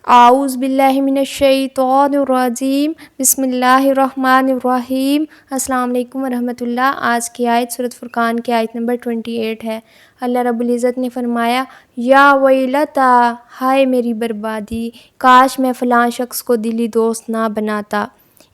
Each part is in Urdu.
اعوذ باللہ من الشیطان الرجیم، بسم اللہ الرحمن الرحیم۔ السلام علیکم ورحمۃ اللہ۔ آج کی آیت سورۃ فرقان کی آیت نمبر 28 ہے۔ اللہ رب العزت نے فرمایا، یا ویلتا، ہائے میری بربادی، کاش میں فلاں شخص کو دلی دوست نہ بناتا۔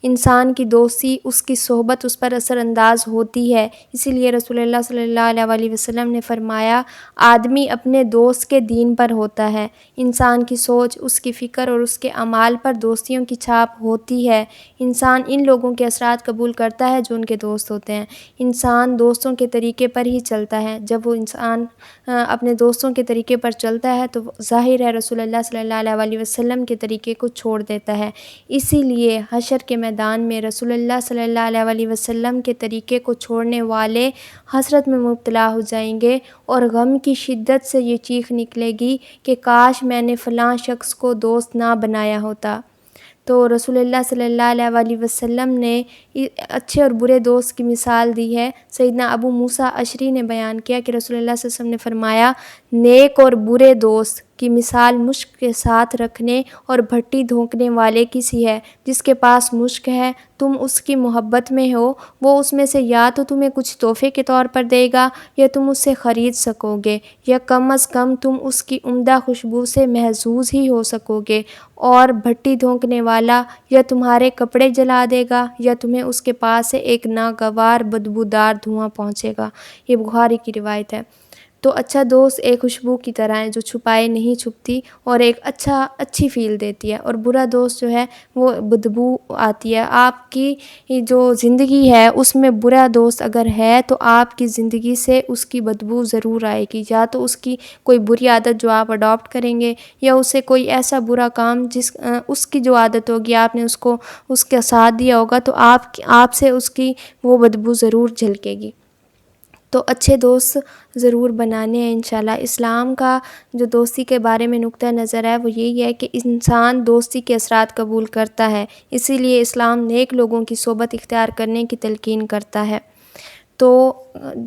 انسان کی دوستی، اس کی صحبت اس پر اثر انداز ہوتی ہے۔ اسی لیے رسول اللہ صلی اللہ علیہ وسلم نے فرمایا، آدمی اپنے دوست کے دین پر ہوتا ہے۔ انسان کی سوچ، اس کی فکر اور اس کے اعمال پر دوستیوں کی چھاپ ہوتی ہے۔ انسان ان لوگوں کے اثرات قبول کرتا ہے جو ان کے دوست ہوتے ہیں۔ انسان دوستوں کے طریقے پر ہی چلتا ہے۔ جب وہ انسان اپنے دوستوں کے طریقے پر چلتا ہے تو ظاہر ہے رسول اللہ صلی اللہ علیہ وسلم کے طریقے کو چھوڑ دیتا ہے۔ اسی لیے حشر کے میدان میں رسول اللہ صلی اللہ علیہ وسلم کے طریقے کو چھوڑنے والے حسرت میں مبتلا ہو جائیں گے اور غم کی شدت سے یہ چیخ نکلے گی کہ کاش میں نے فلاں شخص کو دوست نہ بنایا ہوتا۔ تو رسول اللہ صلی اللہ علیہ وسلم نے اچھے اور برے دوست کی مثال دی ہے۔ سیدنا ابو موسیٰ اشعری نے بیان کیا کہ رسول اللہ صلی اللہ علیہ وسلم نے فرمایا، نیک اور برے دوست کی مثال مشک کے ساتھ رکھنے اور بھٹی دھونکنے والے کی سی ہے۔ جس کے پاس مشک ہے، تم اس کی محبت میں ہو، وہ اس میں سے یا تو تمہیں کچھ تحفے کے طور پر دے گا یا تم اس سے خرید سکو گے، یا کم از کم تم اس کی عمدہ خوشبو سے محظوظ ہی ہو سکو گے، اور بھٹی دھونکنے والا یا تمہارے کپڑے جلا دے گا یا تمہیں اس کے پاس سے ایک ناگوار بدبودار دھواں پہنچے گا۔ یہ بخاری کی روایت ہے۔ تو اچھا دوست ایک خوشبو کی طرح ہے جو چھپائے نہیں چھپتی اور ایک اچھی فیل دیتی ہے، اور برا دوست جو ہے وہ بدبو آتی ہے۔ آپ کی جو زندگی ہے اس میں برا دوست اگر ہے تو آپ کی زندگی سے اس کی بدبو ضرور آئے گی، یا تو اس کی کوئی بری عادت جو آپ اڈاپٹ کریں گے، یا اسے کوئی ایسا برا کام اس کی جو عادت ہوگی آپ نے اس کا ساتھ دیا ہوگا تو آپ سے اس کی وہ بدبو ضرور جھلکے گی۔ تو اچھے دوست ضرور بنانے ہیں انشاءاللہ۔ اسلام کا جو دوستی کے بارے میں نقطہ نظر ہے وہ یہی ہے کہ انسان دوستی کے اثرات قبول کرتا ہے، اسی لیے اسلام نیک لوگوں کی صحبت اختیار کرنے کی تلقین کرتا ہے۔ تو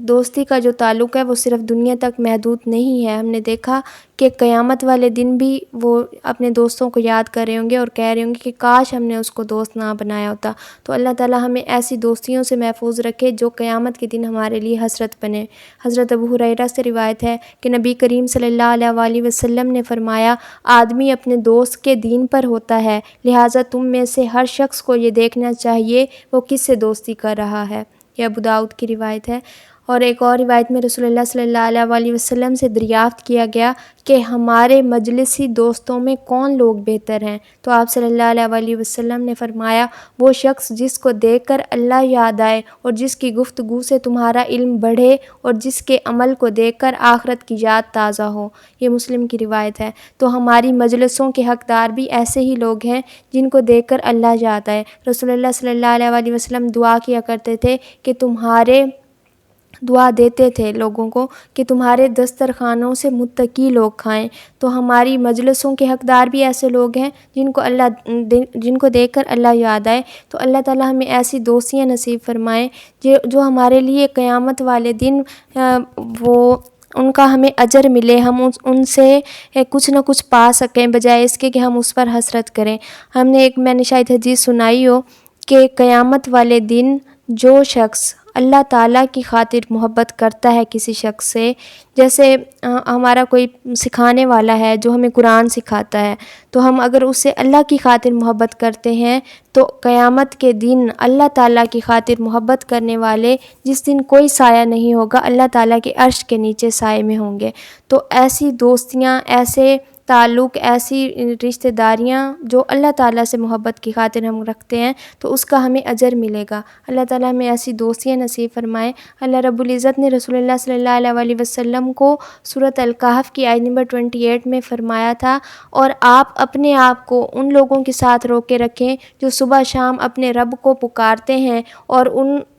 دوستی کا جو تعلق ہے وہ صرف دنیا تک محدود نہیں ہے۔ ہم نے دیکھا کہ قیامت والے دن بھی وہ اپنے دوستوں کو یاد کر رہے ہوں گے اور کہہ رہے ہوں گے کہ کاش ہم نے اس کو دوست نہ بنایا ہوتا۔ تو اللہ تعالیٰ ہمیں ایسی دوستیوں سے محفوظ رکھے جو قیامت کے دن ہمارے لیے حسرت بنے۔ حضرت ابو ہریرہ سے روایت ہے کہ نبی کریم صلی اللہ علیہ وسلم نے فرمایا، آدمی اپنے دوست کے دین پر ہوتا ہے، لہٰذا تم میں سے ہر شخص کو یہ دیکھنا چاہیے وہ کس سے دوستی کر رہا ہے۔ یہ ابو داؤد کی روایت ہے۔ اور ایک اور روایت میں رسول اللہ صلی اللہ علیہ وسلم سے دریافت کیا گیا کہ ہمارے مجلسی دوستوں میں کون لوگ بہتر ہیں؟ تو آپ صلی اللہ علیہ وسلم نے فرمایا، وہ شخص جس کو دیکھ کر اللہ یاد آئے اور جس کی گفتگو سے تمہارا علم بڑھے اور جس کے عمل کو دیکھ کر آخرت کی یاد تازہ ہو۔ یہ مسلم کی روایت ہے۔ تو ہماری مجلسوں کے حقدار بھی ایسے ہی لوگ ہیں جن کو دیکھ کر اللہ یاد آئے۔ رسول اللہ صلی اللہ علیہ وسلم دعا کیا کرتے تھے کہ دعا دیتے تھے لوگوں کو کہ تمہارے دسترخوانوں سے متقی لوگ کھائیں۔ تو ہماری مجلسوں کے حقدار بھی ایسے لوگ ہیں جن کو دیکھ کر اللہ یاد آئے۔ تو اللہ تعالیٰ ہمیں ایسی دوستیاں نصیب فرمائیں جو ہمارے لیے قیامت والے دن ان کا ہمیں اجر ملے، ہم ان سے کچھ نہ کچھ پا سکیں بجائے اس کے کہ ہم اس پر حسرت کریں۔ میں نے شاید حدیث سنائی ہو کہ قیامت والے دن جو شخص اللہ تعالیٰ کی خاطر محبت کرتا ہے کسی شخص سے، جیسے ہمارا کوئی سکھانے والا ہے جو ہمیں قرآن سکھاتا ہے، تو ہم اگر اس سے اللہ کی خاطر محبت کرتے ہیں تو قیامت کے دن اللہ تعالیٰ کی خاطر محبت کرنے والے جس دن کوئی سایہ نہیں ہوگا، اللہ تعالیٰ کے عرش کے نیچے سائے میں ہوں گے۔ تو ایسی دوستیاں، ایسے تعلق، ایسی رشتہ داریاں جو اللہ تعالیٰ سے محبت کی خاطر ہم رکھتے ہیں تو اس کا ہمیں اجر ملے گا۔ اللہ تعالیٰ ہمیں ایسی دوستیاں نصیب فرمائے۔ اللہ رب العزت نے رسول اللہ صلی اللہ علیہ وسلم کو سورۃ الکہف کی آیت نمبر 28 میں فرمایا تھا، اور آپ اپنے آپ کو ان لوگوں کے ساتھ روکے رکھیں جو صبح شام اپنے رب کو پکارتے ہیں اور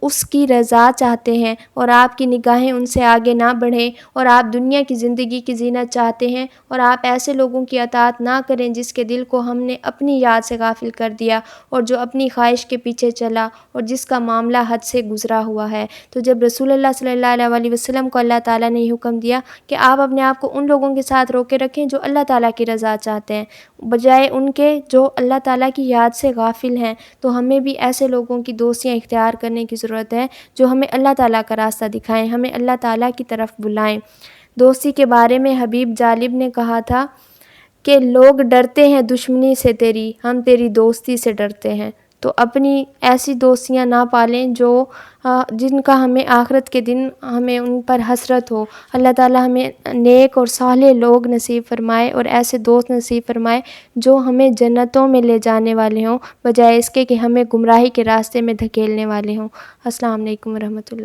اس کی رضا چاہتے ہیں، اور آپ کی نگاہیں ان سے آگے نہ بڑھیں، اور آپ دنیا کی زندگی کی زینت چاہتے ہیں، اور آپ ایسے لوگوں کی اطاعت نہ کریں جس کے دل کو ہم نے اپنی یاد سے غافل کر دیا اور جو اپنی خواہش کے پیچھے چلا اور جس کا معاملہ حد سے گزرا ہوا ہے۔ تو جب رسول اللہ صلی اللہ علیہ وسلم کو اللہ تعالیٰ نے یہ حکم دیا کہ آپ اپنے آپ کو ان لوگوں کے ساتھ روکے رکھیں جو اللہ تعالیٰ کی رضا چاہتے ہیں بجائے ان کے جو اللہ تعالیٰ کی یاد سے غافل ہیں، تو ہمیں بھی ایسے لوگوں کی دوستیاں اختیار کرنے کی ضرورت ہے جو ہمیں اللہ تعالیٰ کا راستہ دکھائیں، ہمیں اللہ تعالیٰ کی طرف بلائیں۔ دوستی کے بارے میں حبیب جالب نے کہا تھا کہ لوگ ڈرتے ہیں دشمنی سے تیری، ہم تیری دوستی سے ڈرتے ہیں۔ تو اپنی ایسی دوستیاں نہ پالیں جو جن کا ہمیں آخرت کے دن ہمیں ان پر حسرت ہو۔ اللہ تعالیٰ ہمیں نیک اور صالح لوگ نصیب فرمائے اور ایسے دوست نصیب فرمائے جو ہمیں جنتوں میں لے جانے والے ہوں بجائے اس کے کہ ہمیں گمراہی کے راستے میں دھکیلنے والے ہوں۔ السلام علیکم ورحمۃ اللہ۔